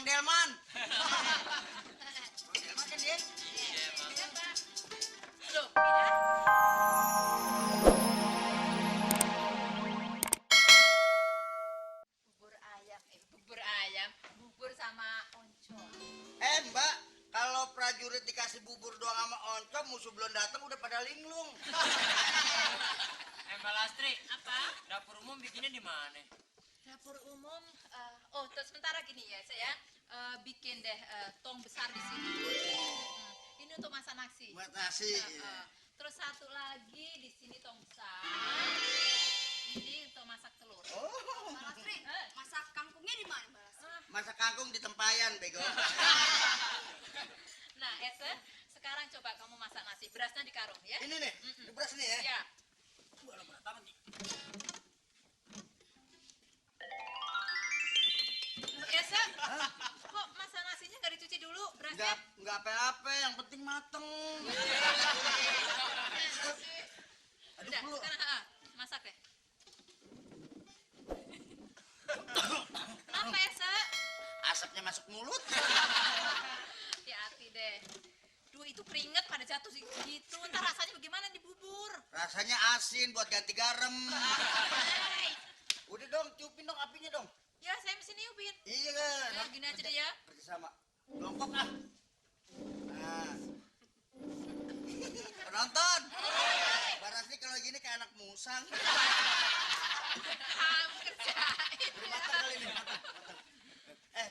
Mang Delman. Mang Delman kan dia? Iya, Bang. Loh, Ida? Bubur sama oncom. Mbak, kalau prajurit dikasih bubur doang sama oncom, musuh belum datang udah pada linglung. Mbak Lastri, Apa? dapur umum bikinnya di mana? Dapur umum, terus sementara gini ya, saya bikin deh tong besar di sini. Ini untuk masak nasi. Buat nasi. Terus satu lagi di sini tong besar. Ini untuk masak telur. Oh, Mbak Lastri, masak kangkungnya di mana, Mbak Lastri? masak kangkung di tempayan, bego. Nah, Ese, sekarang coba kamu masak nasi. Berasnya di karung ya. Ini nih, di beras nih ya. Ya. Waduh, berat amat nih. Ese, kok masak nasinya nggak dicuci dulu berasnya? Enggak apa-apa, yang penting mateng. Aduh, Udah, dulu. sekarang masak deh. Kenapa Ese? Asapnya masuk mulut. Hati-hati deh. Duh, itu keringet pada jatuh gitu. Ntar rasanya bagaimana di bubur? Rasanya asin buat ganti garam. Hey. Udah dong, cupin dong apinya dong. Ya, saya mesti niupin. Iya kan. Ya, gini aja deh ya. Kerjasama. Longkok ah. Nah. Penonton. Barasnya kalau gini kayak anak musang. Kamu kerjain. Matang kali ini, matang.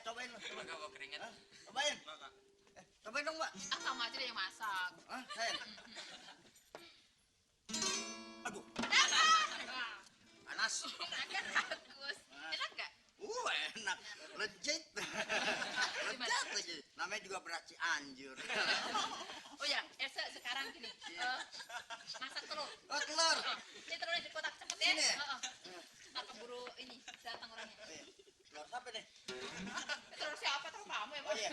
Cobain lu. Coba gak bawa keringet. Cobain. Cobain dong, Mbak. Kamu aja deh yang masak. Saya. Aduh, panas. Agak bagus. Enak nggak? Enak. Legit. Legit aja. Namanya juga beras Cianjur. Oh ya, Esa sekarang gini. Masak telur. Oh, telur. Ini telurnya di kotak cepet ya. Ini ya? Ntar keburu ini datang orangnya. Telur apa nih? Telur siapa? Telur kamu ya, Oh iya.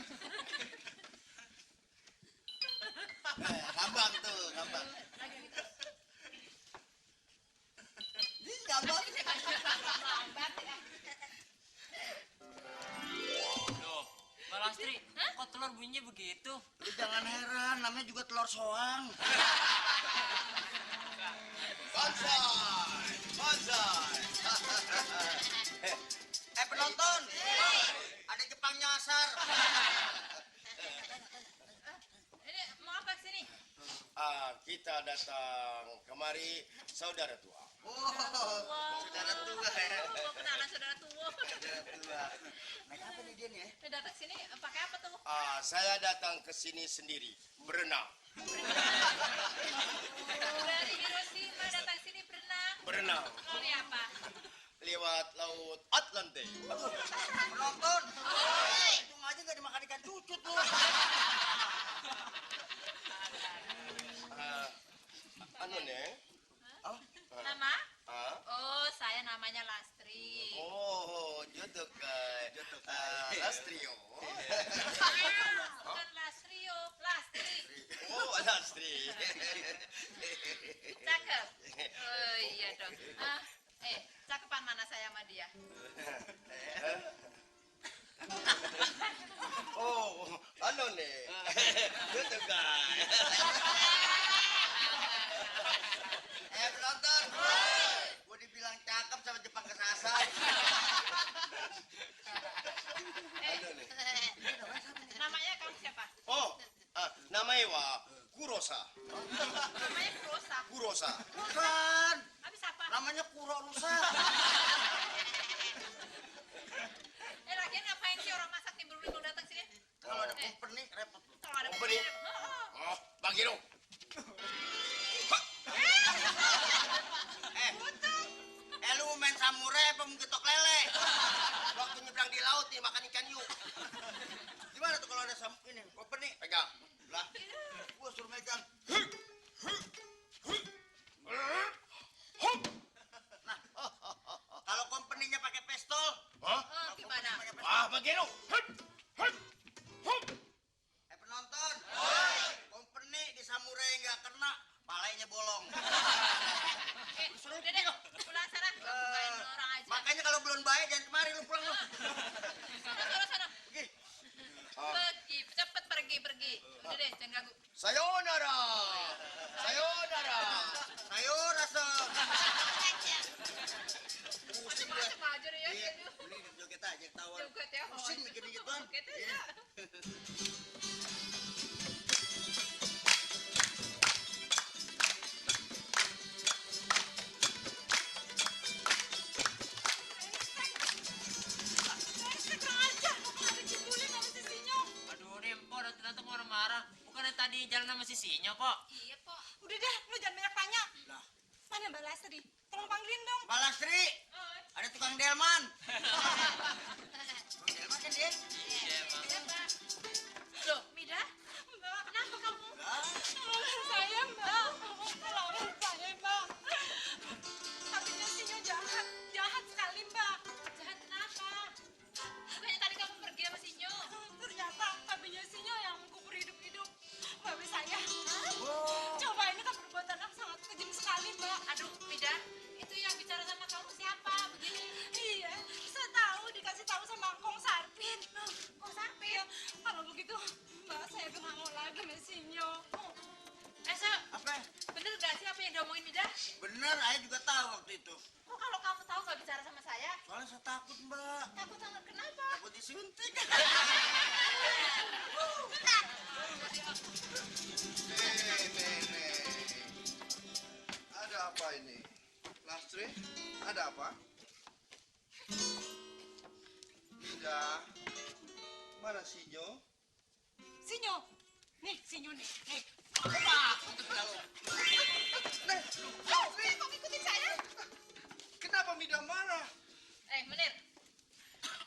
Gampang tuh, gampang. Lagi gitu. Ini gampang. Lambat ya. Loh, Mbak Lastri, kok telur bunyinya begitu? Lu jangan heran, namanya juga telur soang. Bonsai, bonsai. Penonton, ada Jepang nyasar. Ini mau apa sini? Kita datang kemari saudara tua. Saudara tua ya. Mau kenalan saudara tua. Saudara tua. Naik apa nih dia nih ya? Dia datang sini pakai apa tuh? Saya datang ke sini sendiri, berenang. Dari Hiroshima datang sini berenang. Berenang Mau lihat apa? lewat laut Atlantik. Penonton, untung aja nggak dimakan ikan cucut lu. Anu Neng? Nama? Ah? Oh, saya namanya Lastri. Oh, jodoh kai. Lastrio. Bukan Lastrio, Lastri. Oh, Lastri. Cakep. Oh iya dong. Cakepan mana saya sama dia? Oh, anu Neng? Jodoh kai. Penonton, gua dibilang cakep sama Jepang kesasar. Anu Neng? Namanya kamu siapa? Oh, namanya wa Kurosa. Namanya Rosa. Kurosa. Bukan, Habis apa? namanya Kuro Rusa. Lagian ngapain sih orang masak timbul-timbul datang sini? Kalau ada company repot lu. Kalau ada Company? Oh, bagi dong. Lu mau main samurai apa mau getok lele? Waktu nyebrang di laut nih makan ikan hiu. Gimana tuh kalau ada ini company? Pegang. Lah, gua suruh megang. Nah, kalau company-nya pakai pistol, Hah? Gimana? Bagi dong. penonton, company di samurai nggak kena, palanya bolong. Udah deh, pulang sana. Bukain orang aja. Makanya kalau belum baik jangan kemari lu pulang lu. Sana. Pergi. mikir gituan. Gitu Iya. ya. Aduh, nih, Mpok, dan tante marah-marah. Bukannya tadi jalan sama si Sinyo, Pok? Iya, Pok. Udah deh, lu jangan banyak tanya. Lah. Mana Mbak Lastri? Tolong panggilin dong. Balastri, ada tukang delman. Tukang delman kan dia? Iya, Bang. Loh, Mida, Mbak, kenapa kamu? Lah, tolongin saya, Mbak. Tolongin saya, Mbak. Tapinya Sinyo jahat. Jahat sekali, Mbak. Jahat kenapa? Bukannya tadi kamu pergi sama Sinyo? Ternyata tapinya Sinyo yang mengkubur hidup-hidup babe saya. oh, Coba ini kan perbuatan yang sangat kejam sekali, Mbak. Aduh, Mida, itu yang bicara sama kamu siapa? Begini. Iya, saya tahu dikasih tahu sama Kong Sarpin. Kok sampai? Iya, kalau begitu, Mbak, saya udah nggak mau lagi sama Sinyo. Esa, apa? bener gak sih apa yang diomongin Mida? Bener, ayah juga tahu waktu itu. Kok kalau kamu tahu gak bicara sama saya? Soalnya saya takut, Mbak. Takut sangat kenapa? Takut disuntik. Nenek. Ada apa ini? Lastri, ada apa? Mida, mana Sinyo? Sinyo, nih Sinyo nih. Nih. Kok ikutin saya? Kenapa Mida marah? Menir.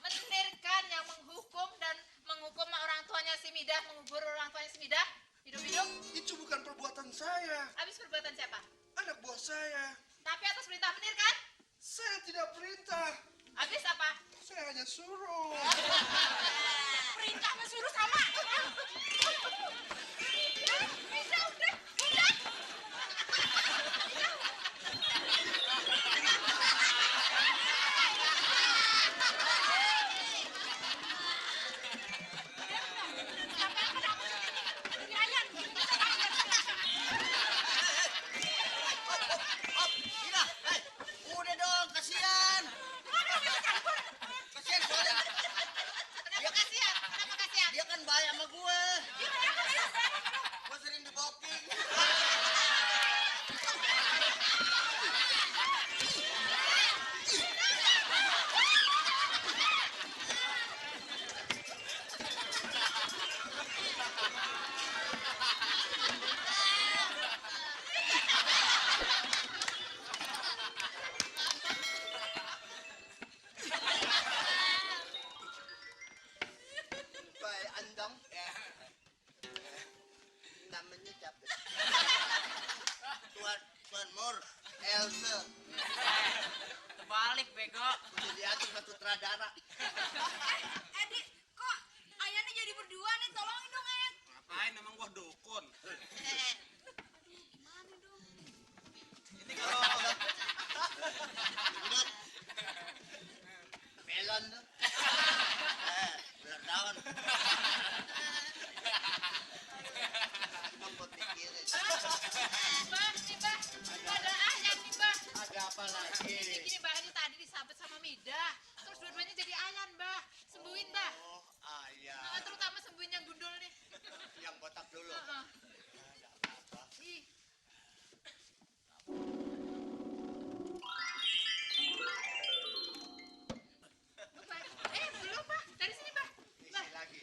Menir kan yang menghukum dan menghukum orang tuanya si Mida, mengubur orang tuanya si Mida. Hidup-hidup. Itu bukan perbuatan saya, Habis perbuatan siapa? anak buah saya. Tapi atas perintah Menir kan? Saya tidak perintah, Habis apa? saya hanya suruh. Perintah sama suruh sama. Bisa udah, udah. Mira, udah dong, kasihan. Kasihan soalnya Kenapa kasihan? Kenapa kasihan? dia kan baik sama gue. Gue sering diboking. Baik, andong. Namanya siapa? Tuan Mur, Elsa. Terbalik, bego. Udah diatur sama sutradara. Edi, kok ayahnya jadi berdua nih? Tolongin dong, Ed. Ngapain emang gua dukun? Gimana dong? Ini kalau Udut. Melon tuh. Bener daun. Ngebut dikirin. Mbak, nih Mbak. Ada ayam nih Mbak. Ada apa lagi? Gini Mbak, ini tadi disabet sama Mida. Terus dua-duanya jadi ayan Mbak. Sembuhin Mbak. Oh, ayam. Terutama sembuhin yang gundul nih. Yang botak dulu. Heeh. Ada apa? Ih. Mbak, belum Mbak. Dari sini Mbak. Isi lagi.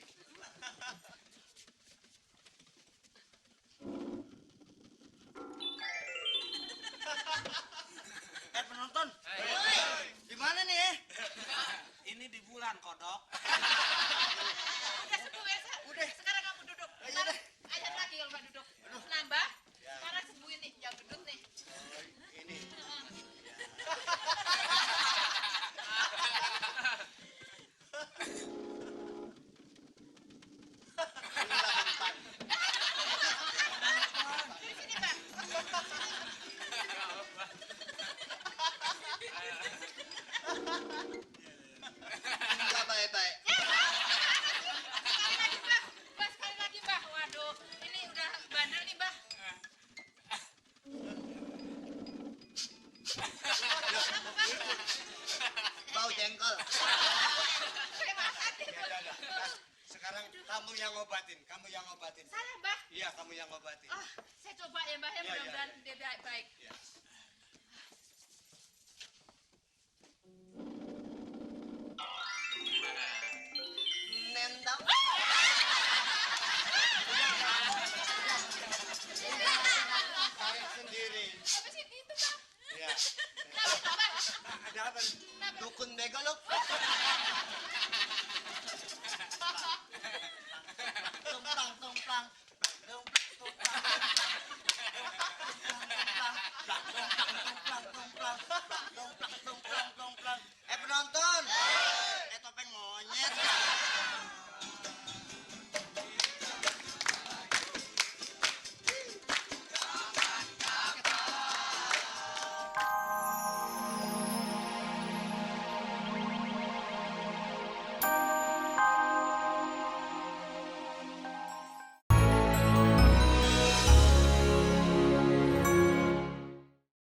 Sekarang kamu yang ngobatin, kamu yang ngobatin. Saya, Mbah. Iya, kamu yang ngobatin. Oh, saya coba ya, Mbah, ya. Iya, iya, Mudah-mudahan iya. dia baik-baik. Iya.